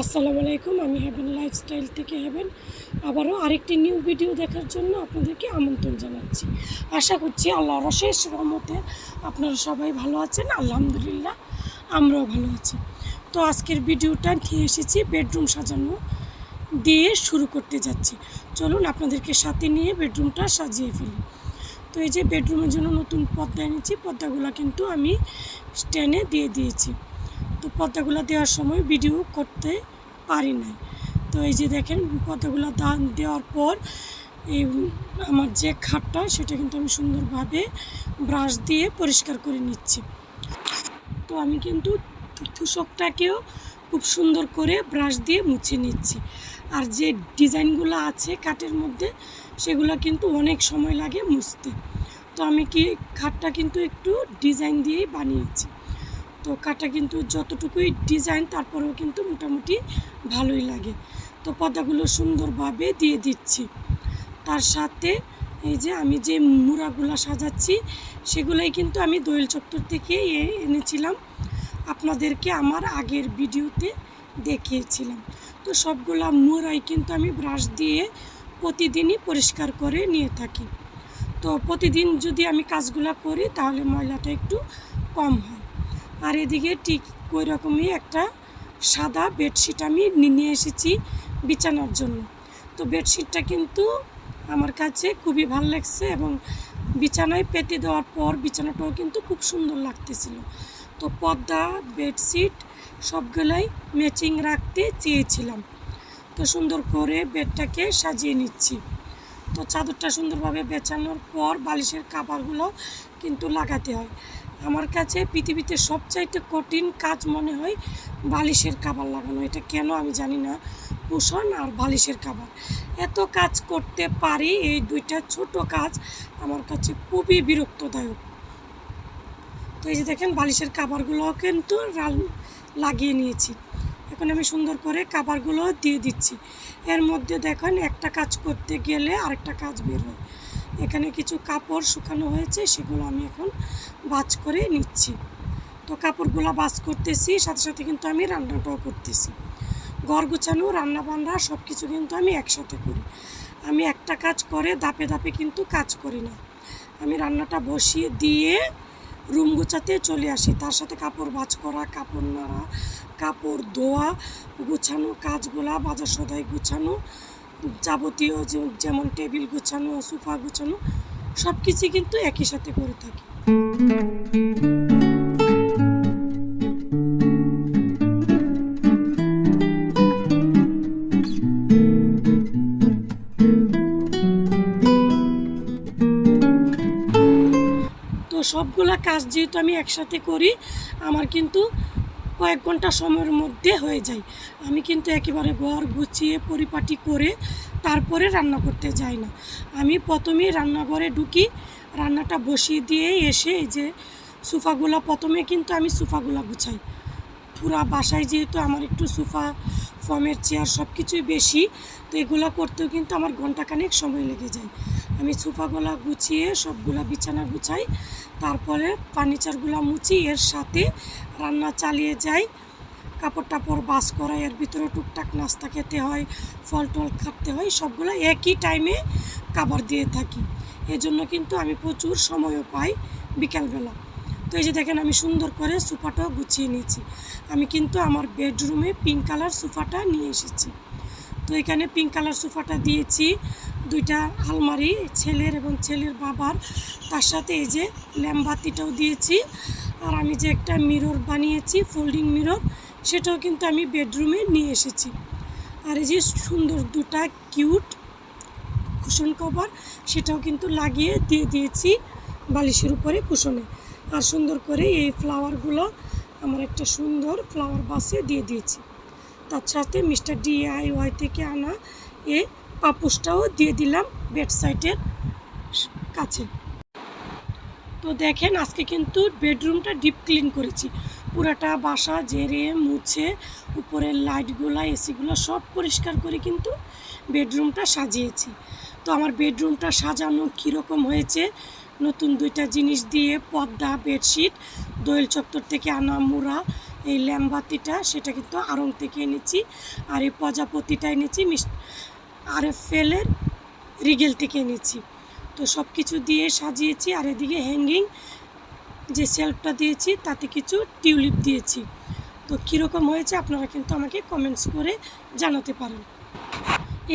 আসসালামু আলাইকুম। আমি হেভেন লাইফস্টাইল থেকে হেভেন আবারও আরেকটি নিউ ভিডিও দেখার জন্য আপনাদেরকে আমন্ত্রণ জানাচ্ছি। আশা করছি আল্লাহর অশেষ রহমতে আপনারা সবাই ভালো আছেন। আলহামদুলিল্লাহ আমরাও ভালো আছি। তো আজকের ভিডিওটা নিয়ে এসেছি বেডরুম সাজানো দিয়ে শুরু করতে যাচ্ছি। চলুন আপনাদেরকে সাথে নিয়ে বেডরুমটা সাজিয়ে ফেলি। তো এই যে বেডরুমের জন্য নতুন পর্দা এনেছি, পর্দাগুলো কিন্তু আমি স্ট্যান্ডে দিয়ে দিয়েছি। তো পর্দাগুলো দেওয়ার সময় ভিডিও করতে পারি নাই। তো এই যে দেখেন পর্দাগুলো দেওয়ার পর এই আমার যে খাটটা সেটা কিন্তু আমি সুন্দরভাবে ব্রাশ দিয়ে পরিষ্কার করে নিচ্ছি। তো আমি কিন্তু তুষকটাকেও খুব সুন্দর করে ব্রাশ দিয়ে মুছে নিচ্ছি। আর যে ডিজাইনগুলো আছে কাঠের মধ্যে সেগুলো কিন্তু অনেক সময় লাগে মুছতে। তো আমি খাটটা কিন্তু একটু ডিজাইন দিয়েই বানিয়েছি। তো কাটা কিন্তু যতটুকুই ডিজাইন তারপরেও কিন্তু মোটামুটি ভালোই লাগে। তো পর্দাগুলো সুন্দরভাবে দিয়ে দিচ্ছি। তার সাথে এই যে আমি যে মুড়াগুলো সাজাচ্ছি সেগুলোই কিন্তু আমি দোয়েল চত্বর থেকে এনেছিলাম, আপনাদেরকে আমার আগের ভিডিওতে দেখিয়েছিলাম। তো সবগুলা মুড়াই কিন্তু আমি ব্রাশ দিয়ে প্রতিদিনই পরিষ্কার করে নিয়ে থাকি। তো প্রতিদিন যদি আমি কাজগুলো করি তাহলে ময়লাটা একটু কম হয়। আর এদিকে ঠিক ওই রকমই একটা সাদা বেডশিট আমি নিয়ে এসেছি বিছানার জন্য। তো বেডশিটটা কিন্তু আমার কাছে খুবই ভালো লাগছে এবং বিছানায় পেতে দেওয়ার পর বিছানাটাও কিন্তু খুব সুন্দর লাগতেছিল। তো পর্দা বেডশিট সবগুলাই ম্যাচিং রাখতে চেয়েছিলাম। তো সুন্দর করে বেডটাকে সাজিয়ে নিচ্ছি। তো চাদরটা সুন্দরভাবে বেছানোর পর বালিশের কাভারগুলো কিন্তু লাগাতে হয়। আমার কাছে পৃথিবীতে সবচাইতে কঠিন কাজ মনে হয় বালিশের কাভার লাগানো। এটা কেন আমি জানি না। কুশন আর বালিশের কাভার এত কাজ করতে পারি, এই দুইটা ছোট কাজ আমার কাছে খুবই বিরক্তদায়ক। তো এই যে দেখেন বালিশের কাভারগুলো কিন্তু লাগিয়ে নিয়েছি। এখন আমি সুন্দর করে কাভারগুলো দিয়ে দিচ্ছি। এর মধ্যে দেখেন একটা কাজ করতে গেলে আরেকটা কাজ বের হয়। এখানে কিছু কাপড় শুকানো হয়েছে, সেগুলো আমি এখন ভাঁজ করে নিচ্ছি। তো কাপড়গুলো ভাঁজ করতেছি, সাথে সাথে কিন্তু আমি রান্নাটাও করতেছি। ঘর গুছানো রান্না বান্না সব কিছু কিন্তু আমি একসাথে করি। আমি একটা কাজ করে ধাপে ধাপে কিন্তু কাজ করি না। আমি রান্নাটা বসিয়ে দিয়ে রুম গুছাতে চলে আসি। তার সাথে কাপড় ভাঁজ করা, কাপড় নাড়া, কাপড় ধোয়া, গুছানো কাজগুলা, বাজার সদাই গুছানো, যাবতীয় যেমন টেবিল গুছানো, সোফা গুছানো সব কিছুই কিন্তু একই সাথে করে থাকি। তো সবগুলা কাজ যেহেতু আমি একসাথে করি, আমার কিন্তু কয়েক ঘন্টা সময়ের মধ্যে হয়ে যায়। আমি কিন্তু একেবারে ঘর গুছিয়ে পরিপাটি করে তারপরে রান্না করতে যাই না। আমি প্রথমেই রান্নাঘরে ঢুকি, রান্নাটা বসিয়ে দিয়ে এসে এই যে সোফাগুলো প্রথমে কিন্তু আমি সোফাগুলো গুছাই। পুরা বাসায় যেহেতু আমার একটু সোফা ফর্মের চেয়ার সব কিছুই বেশি, তো এগুলো করতেও কিন্তু আমার ঘন্টাখানেক সময় লেগে যায়। আমি সোফাগুলো গুছিয়ে সবগুলা বিছানা গুছাই, তারপরে ফার্নিচারগুলো মুছি, এর সাথে রান্না চালিয়ে যাই। কাপড় টাপড় বাস করা, এর ভিতরে টুকটাক নাস্তা খেতে হয়, ফল টল খাটতে হয়, সবগুলো একই টাইমে কাভার দিয়ে থাকি। এজন্য কিন্তু আমি প্রচুর সময়ও পাই বিকালবেলা। তো এই যে দেখেন আমি সুন্দর করে সোফাটাও গুছিয়ে নিয়েছি। আমি কিন্তু আমার বেডরুমে পিঙ্ক কালার সোফাটা নিয়ে এসেছি। তো এখানে পিঙ্ক কালার সোফাটা দিয়েছি, দুইটা আলমারি ছেলের এবং ছেলের বাবার, তার সাথে এই যে ল্যাম্বাতিটাও দিয়েছি। আর আমি যে একটা মিরর বানিয়েছি ফোল্ডিং মিরর, সেটাও কিন্তু আমি বেডরুমে নিয়ে এসেছি। আর এই যে সুন্দর দুটা কিউট কুশন কভার, সেটাও কিন্তু লাগিয়ে দিয়ে দিয়েছি বালিশের উপরে কুশনে। আর সুন্দর করে এই ফ্লাওয়ারগুলো আমার একটা সুন্দর ফ্লাওয়ার বাসে দিয়ে দিয়েছি। তার সাথে মিস্টার DIY থেকে আনা এই পাপোশটাও দিয়ে দিলাম বেডসাইডের কাছে। তো দেখেন আজকে কিন্তু বেডরুমটা ডিপ ক্লিন করেছি। পুরাটা বাসা ঝেড়ে মুছে উপরের লাইটগুলো, এসিগুলো সব পরিষ্কার করে কিন্তু বেডরুমটা সাজিয়েছি। তো আমার বেডরুমটা সাজানো কীরকম হয়েছে, নতুন দুইটা জিনিস দিয়ে পর্দা বেডশিট দোয়েল চত্বর থেকে আনা মুড়া এই ল্যাম্বাতিটা সেটা কিন্তু আড়ং থেকে এনেছি, আর এই প্রজাপতিটা এনেছি RFL-এর রিগেল থেকে এনেছি। তো সব কিছু দিয়ে সাজিয়েছি। আর এদিকে হ্যাঙ্গিং যে শেলফটা দিয়েছি তাতে কিছু টিউলিপ দিয়েছি। তো কীরকম হয়েছে আপনারা কিন্তু আমাকে কমেন্টস করে জানাতে পারেন।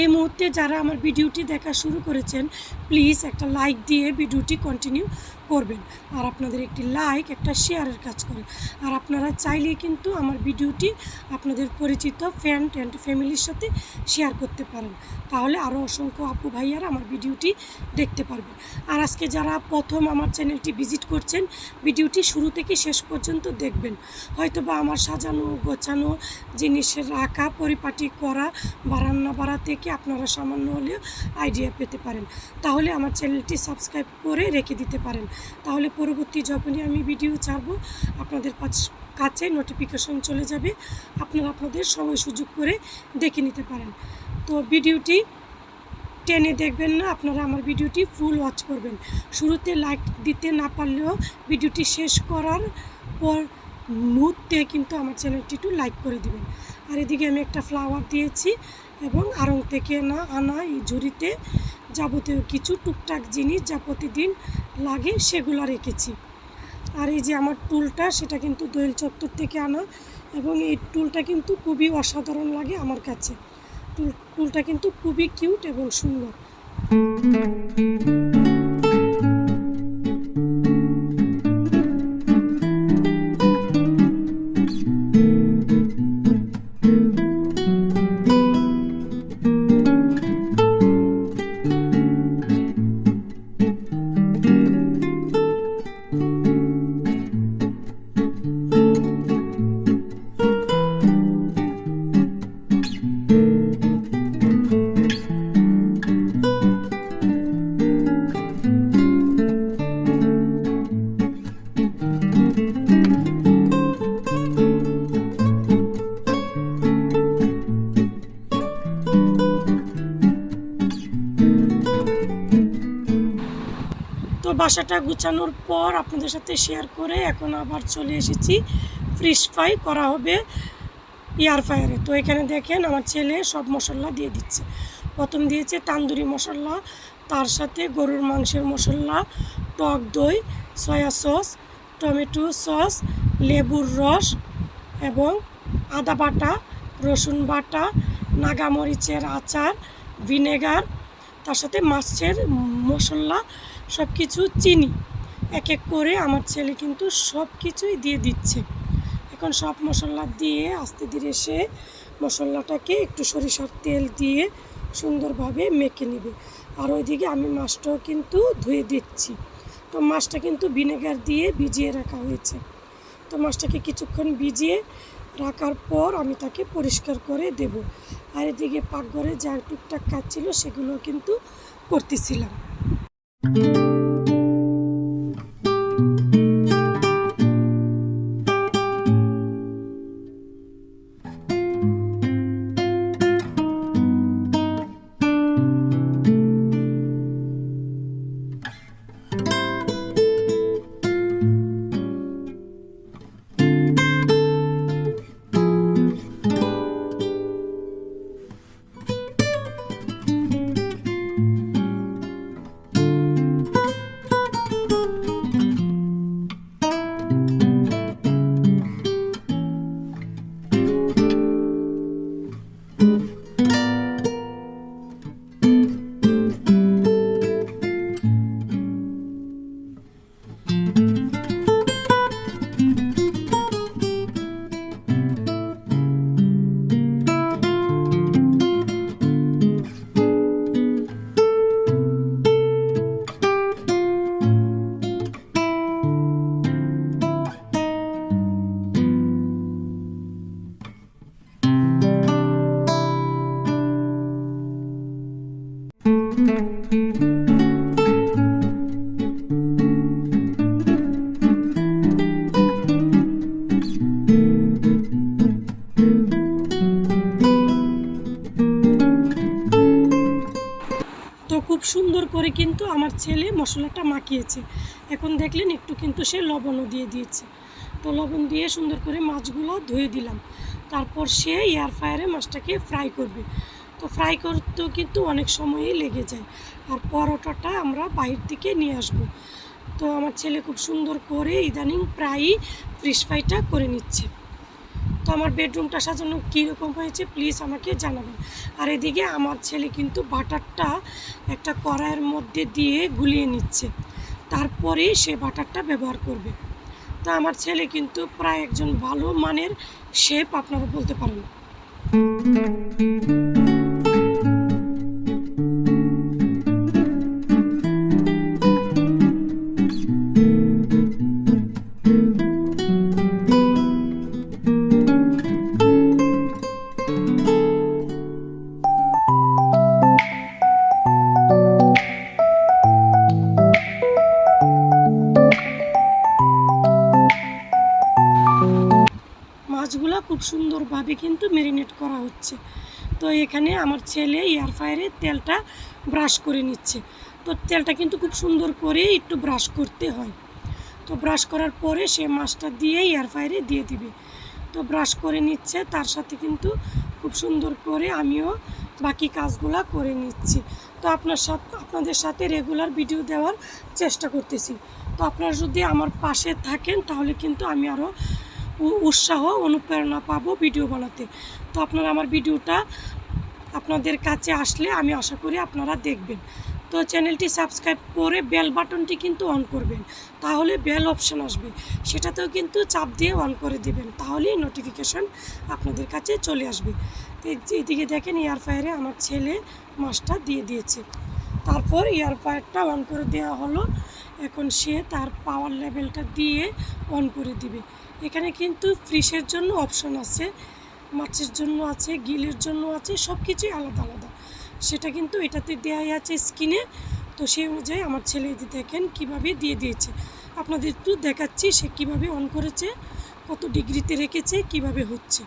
এই মুহূর্তে যারা আমার ভিডিওটি দেখা শুরু করেছেন প্লিজ একটা লাইক দিয়ে ভিডিওটি কন্টিনিউ করবেন। আর আপনাদের একটি লাইক একটা শেয়ারের কাজ করে। আর আপনারা চাইলেই কিন্তু আমার ভিডিওটি আপনাদের পরিচিত ফ্রেন্ড অ্যান্ড ফ্যামিলির সাথে শেয়ার করতে পারেন, তাহলে আরও অসংখ্য আপু ভাইয়ারা আমার ভিডিওটি দেখতে পারবেন। আর আজকে যারা প্রথম আমার চ্যানেলটি ভিজিট করছেন ভিডিওটি শুরু থেকে শেষ পর্যন্ত দেখবেন। হয়তোবা আমার সাজানো গোছানো জিনিসের রাখা পরিপাটি করা বা রান্না বাড়া থেকে আপনারা সামান্য হলেও আইডিয়া পেতে পারেন। তাহলে আমার চ্যানেলটি সাবস্ক্রাইব করে রেখে দিতে পারেন, তাহলে পরবর্তী যখনই আমি ভিডিও ছাড়বো আপনাদের কাছে নোটিফিকেশন চলে যাবে, আপনারা আপনাদের সময় সুযোগ করে দেখে নিতে পারেন। তো ভিডিওটি টেনে দেখবেন না, আপনারা আমার ভিডিওটি ফুল ওয়াচ করবেন। শুরুতে লাইক দিতে না পারলেও ভিডিওটি শেষ করার পর মুহূর্তে কিন্তু আমার চ্যানেলটি একটু লাইক করে দিবেন। আর এদিকে আমি একটা ফ্লাওয়ার দিয়েছি এবং আড়ং থেকে আনা এই ঝুড়িতে যাবতীয় কিছু টুকটাক জিনিস যা প্রতিদিন লাগে সেগুলো রেখেছি। আর এই যে আমার টুলটা সেটা কিন্তু দোয়েল চত্বর থেকে আনা, এবং এই টুলটা কিন্তু খুবই অসাধারণ লাগে আমার কাছে। টুলটা কিন্তু খুবই কিউট এবং সুন্দর। তো বাসাটা গুছানোর পর আপনাদের সাথে শেয়ার করে এখন আবার চলে এসেছি ফিশ ফ্রাই করা হবে এয়ার ফ্রায়ারে। তো এখানে দেখেন আমার ছেলে সব মশলা দিয়ে দিচ্ছে। প্রথম দিয়েছে তান্দুরি মশলা, তার সাথে গরুর মাংসের মশলা, টক দই, সয়া সস, টমেটো সস, লেবুর রস এবং আদা বাটা, রসুন বাটা, নাগামরিচের আচার, ভিনেগার, তার সাথে মাছের মশলা, সব কিছু চিনি। এক এক করে আমার ছেলে কিন্তু সব কিছুই দিয়ে দিচ্ছে। এখন সব মশলা দিয়ে আস্তে ধীরে সে মশলাটাকে একটু সরিষার তেল দিয়ে সুন্দরভাবে মেখে নেবে। আর ওইদিকে আমি মাছটাও কিন্তু ধুয়ে দিচ্ছি। তো মাছটা কিন্তু ভিনেগার দিয়ে ভিজিয়ে রাখা হয়েছে। তো মাছটাকে কিছুক্ষণ ভিজিয়ে রাখার পর আমি তাকে পরিষ্কার করে দেব। আর এদিকে পাকঘরে যা টুকটাক কাজ ছিল সেগুলো কিন্তু করতেছিলাম। খুব সুন্দর করে কিন্তু আমার ছেলে মশলাটা মাখিয়েছে। এখন দেখলেন একটু কিন্তু সে লবণও দিয়ে দিয়েছে। তো লবণ দিয়ে সুন্দর করে মাছগুলো ধুয়ে দিলাম। তারপর সে এয়ার ফ্রায়ারে মাছটাকে ফ্রাই করবে। তো ফ্রাই করতেও কিন্তু অনেক সময়ই লেগে যায়। আর পরোটাটা আমরা বাইরে থেকে নিয়ে আসব। তো আমার ছেলে খুব সুন্দর করে ইদানিং প্রায়ই ফিশ ফ্রাইটা করে নিচ্ছে। তো আমার বেডরুমটা সাজানো কীরকম হয়েছে প্লিজ আমাকে জানাবেন। আর এদিকে আমার ছেলে কিন্তু বাটারটা একটা কড়াইয়ের মধ্যে দিয়ে গুলিয়ে নিচ্ছে, তারপরে সে বাটারটা ব্যবহার করবে। তো আমার ছেলে কিন্তু প্রায় একজন ভালো মানের শেফ আপনারা বলতে পারেন। মাছগুলো খুব সুন্দরভাবে কিন্তু ম্যারিনেট করা হচ্ছে। তো এখানে আমার ছেলে এয়ার ফ্রায়ারে তেলটা ব্রাশ করে নিচ্ছে। তো তেলটা কিন্তু খুব সুন্দর করে একটু ব্রাশ করতে হয়। তো ব্রাশ করার পরে সে মাছটা দিয়ে এয়ার ফ্রায়ারে দিয়ে দিবে। তো ব্রাশ করে নিচ্ছে, তার সাথে কিন্তু খুব সুন্দর করে আমিও বাকি কাজগুলো করে নিচ্ছি। তো আপনাদের সাথে রেগুলার ভিডিও দেওয়ার চেষ্টা করতেছি। তো আপনারা যদি আমার পাশে থাকেন তাহলে কিন্তু আমি আরও উৎসাহ অনুপ্রেরণা পাবো ভিডিও বানাতে। তো আপনারা আমার ভিডিওটা আপনাদের কাছে আসলে আমি আশা করি আপনারা দেখবেন। তো চ্যানেলটি সাবস্ক্রাইব করে বেল বাটনটি কিন্তু অন করবেন, তাহলে বেল অপশন আসবে, সেটাতেও কিন্তু চাপ দিয়ে অন করে দিবেন, তাহলেই নোটিফিকেশান আপনাদের কাছে চলে আসবে। তো এদিকে দেখেন এয়ার ফ্রায়ারে আমার ছেলে মাছটা দিয়ে দিয়েছে। তারপর এয়ার ফ্রায়ারটা অন করে দেওয়া হলো। এখন সে তার পাওয়ার লেভেলটা দিয়ে অন করে দিবে। এখানে কিন্তু ফিশের জন্য অপশন আছে, মাছের জন্য আছে, গিলের জন্য আছে, সব কিছুই আলাদা আলাদা। সেটা কিন্তু এটাতে দেওয়াই আছে স্ক্রিনে। তো সেই অনুযায়ী আমার ছেলে দেখেন কীভাবে দিয়ে দিয়েছে। আপনাদের একটু দেখাচ্ছি সে কীভাবে অন করেছে, কত ডিগ্রিতে রেখেছে, কিভাবে হচ্ছে।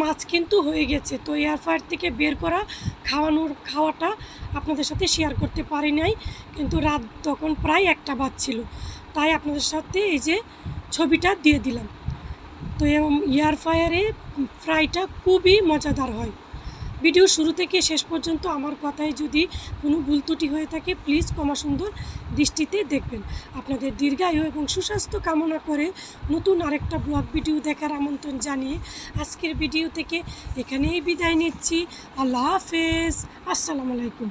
মাছ কিন্তু হয়ে গেছে। তো এয়ার ফ্রায়ার থেকে বের করা খাওয়াটা আপনাদের সাথে শেয়ার করতে পারি নাই, কিন্তু রাত তখন প্রায় 1টা বাজছিল, তাই আপনাদের সাথে এই যে ছবিটা দিয়ে দিলাম। তো এয়ার ফ্রায়ারে ফ্রাইটা খুবই মজাদার হয়। ভিডিও শুরু থেকে শেষ পর্যন্ত আমার কথায় যদি কোনো ভুল ত্রুটি হয়ে থাকে প্লিজ ক্ষমা সুন্দর দৃষ্টিতে দেখবেন। আপনাদের দীর্ঘায়ু এবং সুস্বাস্থ্য কামনা করে নতুন আরেকটা ব্লগ ভিডিও দেখার আমন্ত্রণ জানিয়ে আজকের ভিডিও থেকে এখানেই বিদায় নিচ্ছি। আল্লাহ হাফেজ, আসসালামু আলাইকুম।